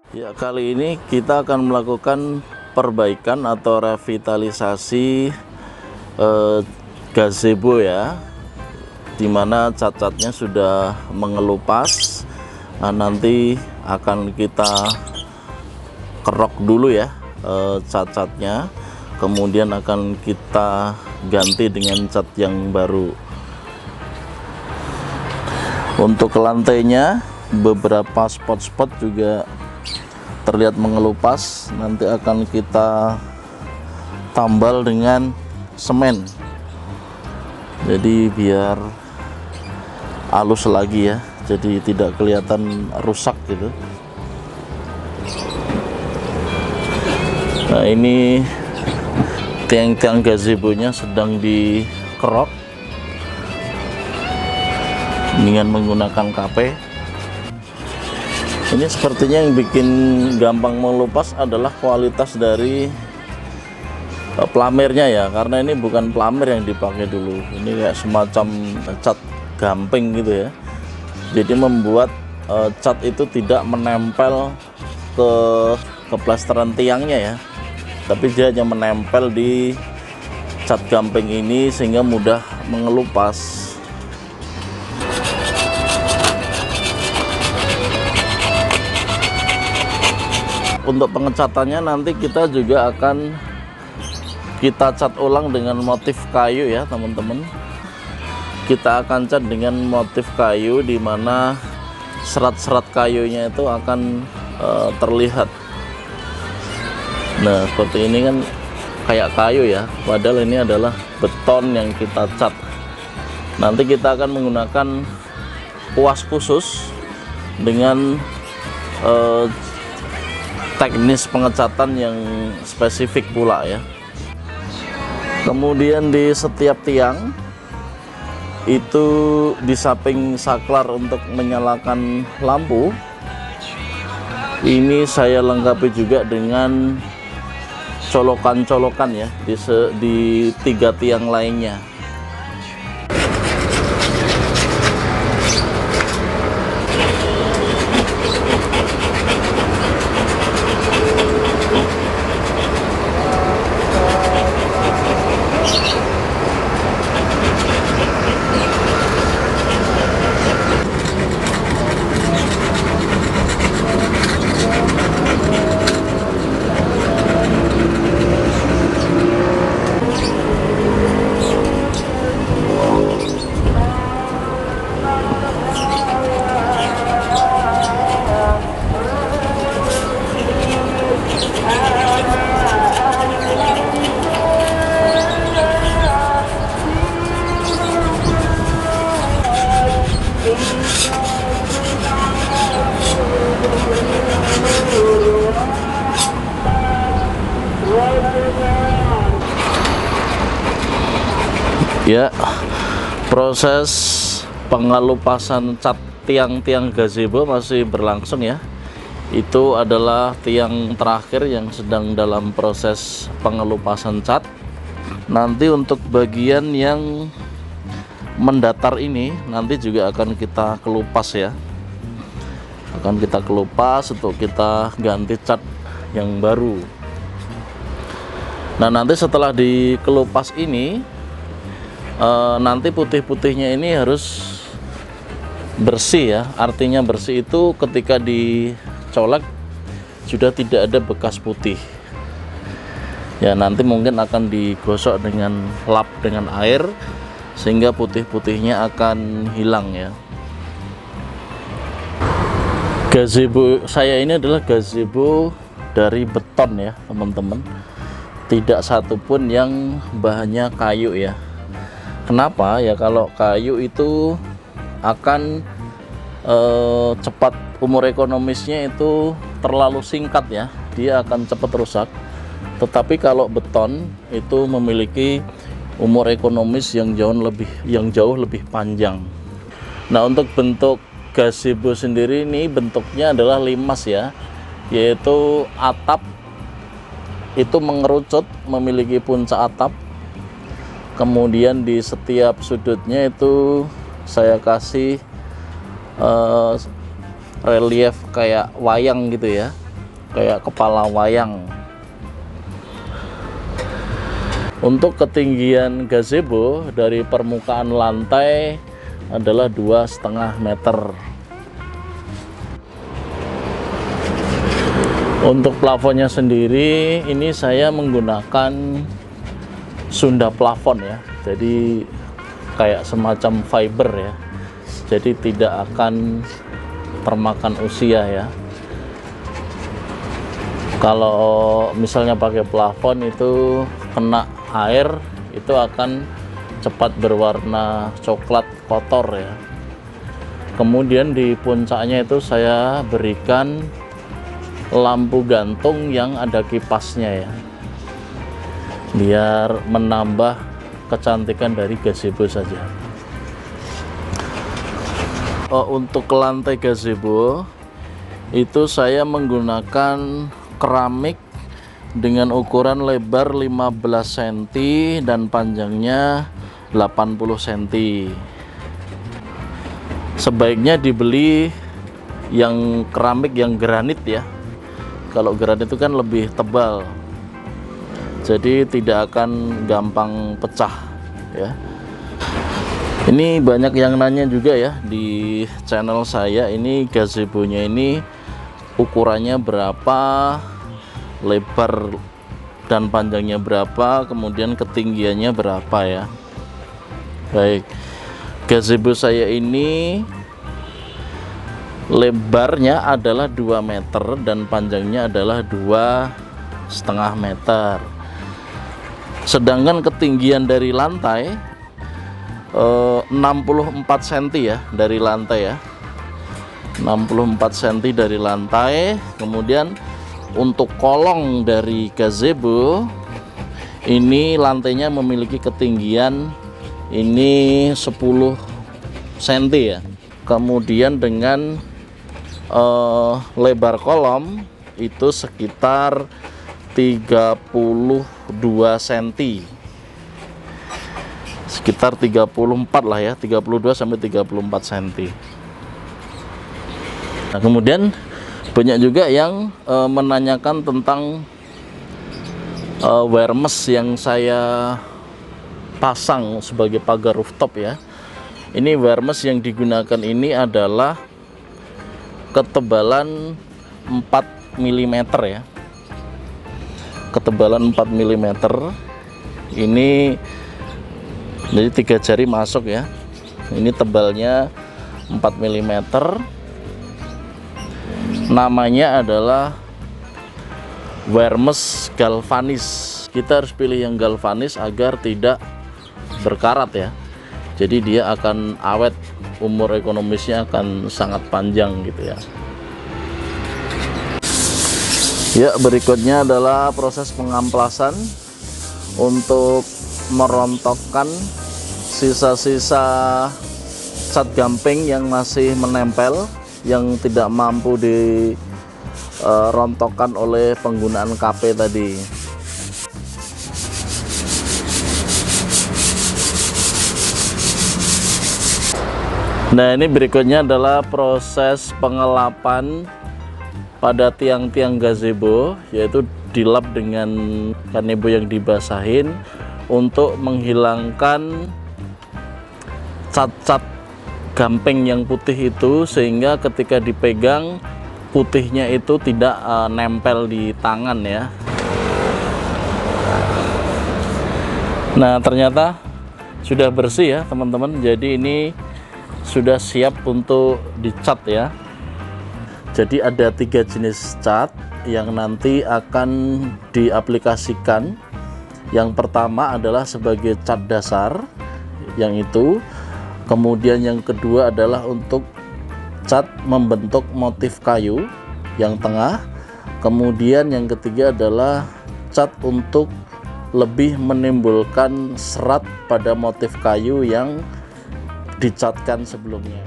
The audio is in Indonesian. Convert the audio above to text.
Ya, kali ini kita akan melakukan perbaikan atau revitalisasi gazebo ya, dimana cat-catnya sudah mengelupas. Nah, nanti akan kita kerok dulu ya cat-catnya, kemudian akan kita ganti dengan cat yang baru. Untuk lantainya beberapa spot-spot juga terlihat mengelupas, nanti akan kita tambal dengan semen, jadi biar halus lagi ya, jadi tidak kelihatan rusak gitu. Nah, ini tiang-tiang gazebo-nya sedang dikerok dengan menggunakan KP. Ini sepertinya yang bikin gampang melupas adalah kualitas dari pelamirnya ya, karena ini bukan pelamir yang dipakai dulu, ini kayak semacam cat gamping gitu ya, jadi membuat cat itu tidak menempel ke plesteran tiangnya ya, tapi dia hanya menempel di cat gamping ini sehingga mudah mengelupas. Untuk pengecatannya nanti kita juga akan kita cat ulang dengan motif kayu ya teman-teman. Kita akan cat dengan motif kayu, dimana serat-serat kayunya itu akan terlihat. Nah, seperti ini kan kayak kayu ya, padahal ini adalah beton yang kita cat. Nanti kita akan menggunakan kuas khusus dengan teknis pengecatan yang spesifik pula ya. Kemudian di setiap tiang itu di samping saklar untuk menyalakan lampu, ini saya lengkapi juga dengan colokan-colokan ya di tiga tiang lainnya. Ya, proses pengelupasan cat tiang-tiang gazebo masih berlangsung ya. Itu adalah tiang terakhir yang sedang dalam proses pengelupasan cat. Nanti untuk bagian yang mendatar ini nanti juga akan kita kelupas ya. Akan kita kelupas untuk kita ganti cat yang baru. Nah, nanti setelah dikelupas ini nanti putih-putihnya ini harus bersih ya. Artinya bersih itu ketika dicolek sudah tidak ada bekas putih ya. Nanti mungkin akan digosok dengan lap dengan air sehingga putih-putihnya akan hilang ya. Gazebo saya ini adalah gazebo dari beton ya teman-teman, tidak satupun yang bahannya kayu ya. Kenapa ya? Kalau kayu itu akan cepat, umur ekonomisnya itu terlalu singkat ya, dia akan cepat rusak. Tetapi kalau beton itu memiliki umur ekonomis yang jauh lebih panjang. Nah, untuk bentuk gazebo sendiri ini bentuknya adalah limas ya, yaitu atap itu mengerucut, memiliki puncak atap. Kemudian di setiap sudutnya itu saya kasih relief kayak wayang gitu ya. kayak kepala wayang. Untuk ketinggian gazebo dari permukaan lantai adalah 2,5 meter. Untuk plafonnya sendiri ini saya menggunakan Sunda plafon ya, jadi kayak semacam fiber ya, jadi tidak akan termakan usia ya. Kalau misalnya pakai plafon itu kena air, itu akan cepat berwarna coklat kotor ya. Kemudian di puncaknya itu saya berikan lampu gantung yang ada kipasnya ya, biar menambah kecantikan dari gazebo saja. Untuk lantai gazebo itu saya menggunakan keramik dengan ukuran lebar 15 cm dan panjangnya 80 cm. Sebaiknya dibeli yang keramik yang granit ya. Kalau granit itu kan lebih tebal, jadi tidak akan gampang pecah ya. Ini banyak yang nanya juga ya di channel saya, ini gazebonya ini ukurannya berapa, lebar dan panjangnya berapa, kemudian ketinggiannya berapa ya. Baik, gazebo saya ini lebarnya adalah 2 meter dan panjangnya adalah 2,5 meter. Sedangkan ketinggian dari lantai 64 cm ya, dari lantai ya, 64 cm dari lantai. Kemudian untuk kolong dari gazebo ini lantainya memiliki ketinggian ini 10 cm ya. Kemudian dengan lebar kolom itu sekitar 32 cm, sekitar 34 lah ya, 32 sampai 34 cm. Nah, kemudian banyak juga yang menanyakan tentang wire mesh yang saya pasang sebagai pagar rooftop ya. Ini wire mesh yang digunakan ini adalah ketebalan 4 mm ya, ketebalan 4 mm. Ini jadi 3 jari masuk ya. Ini tebalnya 4 mm. Namanya adalah wire mesh galvanis. Kita harus pilih yang galvanis agar tidak berkarat ya. Jadi dia akan awet, umur ekonomisnya akan sangat panjang gitu ya. Ya, berikutnya adalah proses pengamplasan untuk merontokkan sisa-sisa cat gamping yang masih menempel, yang tidak mampu dirontokkan oleh penggunaan KP tadi. Nah, ini berikutnya adalah proses pengelapan pada tiang-tiang gazebo, yaitu dilap dengan kanebo yang dibasahin untuk menghilangkan cat-cat gamping yang putih itu, sehingga ketika dipegang putihnya itu tidak nempel di tangan ya. Nah, ternyata sudah bersih ya teman-teman. Jadi ini sudah siap untuk dicat ya. Jadi ada 3 jenis cat yang nanti akan diaplikasikan. Yang pertama adalah sebagai cat dasar, yang itu. Kemudian yang kedua adalah untuk cat membentuk motif kayu, yang tengah. Kemudian yang ketiga adalah cat untuk lebih menimbulkan serat pada motif kayu yang dicatkan sebelumnya.